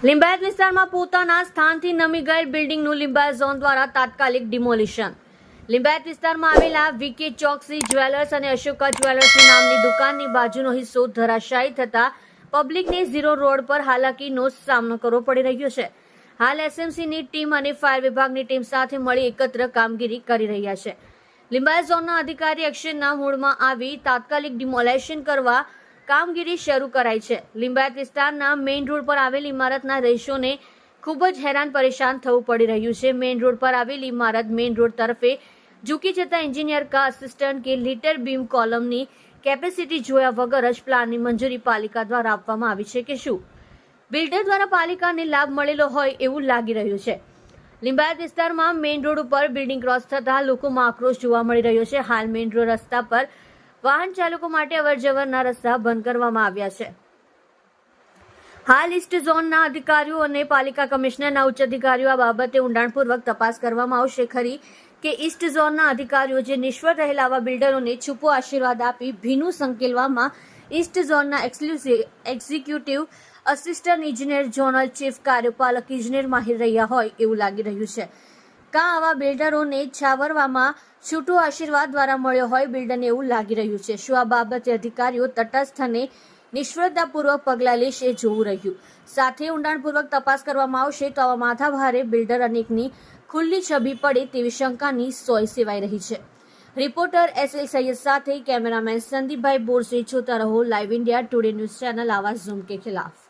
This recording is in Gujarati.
લિંબાયત વિસ્તારમાં પોતાના સ્થાનથી નમી ગયેલ બિલ્ડિંગનું લિંબાયત ઝોન દ્વારા તાત્કાલિક ડિમોલિશન. લિંબાયત વિસ્તારમાં આવેલા વીકે ચોકસી જ્વેલર્સ અને અશોકા જ્વેલર્સની નામની દુકાનની બાજુનો હિસ્સો ધરાશાયી થતા પબ્લિકને ઝીરો રોડ પર હાલાકીનો સામનો કરવો પડી રહ્યો છે. હાલ એસએમસીની ટીમ અને ફાયર વિભાગની ટીમ સાથે મળી એકત્ર કામગીરી કરી રહ્યા છે. લિંબાયત ઝોનના અધિકારી એક્શનના મૂડમાં આવી તાત્કાલિક ડિમોલેશન કરવા કામગીરી શરૂ કરાઈ છે. લિંબાયત વિસ્તારના મેઇન રોડ પર આવેલી ઇમારતના રહીશોને ખૂબ જ હેરાન પરેશાન થવું પડી રહ્યું છે. મેઇન રોડ પર આવેલી ઇમારત મેઇન રોડ તરફે ઝૂકી જતા એન્જિનિયર કા આસિસ્ટન્ટ કે લીટર બીમ કોલમની કેપેસિટી જોયા વગર જ પ્લાનની મંજૂરી પાલિકા દ્વારા આપવામાં આવી છે કે શું બિલ્ડર દ્વારા પાલિકાને લાભ મળેલો હોય એવું લાગી રહ્યું છે. લિંબાયત વિસ્તારમાં મેઇન રોડ ઉપર બિલ્ડિંગ ક્રોસ થતા લોકોમાં આક્રોશ જોવા મળી રહ્યો છે. હાલ મેઇન રોડ રસ્તા પર વાહન ચાલકો માટે અવરજવરના રસ્તા બંધ કરવામાં આવ્યા છે. હાલ ઈસ્ટ ઝોનના અધિકારીઓ અને પાલિકા કમિશનરના ઉચ્ચ અધિકારીઓ આ બાબતે ઊંડાણપૂર્વક તપાસ કરવામાં આવશે ખરી કે ઈસ્ટ ઝોનના અધિકારીઓ જે નિષ્ફળ રહેલા આવા બિલ્ડરોને છૂપો આશીર્વાદ આપી ભીનું સંકેલવામાં ઈસ્ટ ઝોનના એક્ઝિક્યુટિવ અસિસ્ટન્ટ ઇજનેર ઝોનલ ચીફ કાર્યપાલક ઇજનેર માહિર રહ્યા હોય એવું લાગી રહ્યું છે. કાં આવા બિલ્ડરોને છાવરવામાં છૂટો આશીર્વાદ દ્વારા મળ્યો હોય બિલ્ડરને એવું લાગી રહ્યું છે. શું આ બાબતે અધિકારીઓ તટસ્થ અને નિષ્ફળતાપૂર્વક પગલાં લેશે એ જોવું રહ્યું. સાથે ઊંડાણપૂર્વક તપાસ કરવામાં આવશે તો આવા માથાભારે બિલ્ડર અનેકની ખુલ્લી છબી પડે તેવી શંકાની સોય સેવાઈ રહી છે. રિપોર્ટર એસએલ સૈયદ સાથે કેમેરામેન સંદીપભાઈ બોરસે. જોતા રહો live India today news channel. આવાજ ઝૂમ કે ખિલાફ.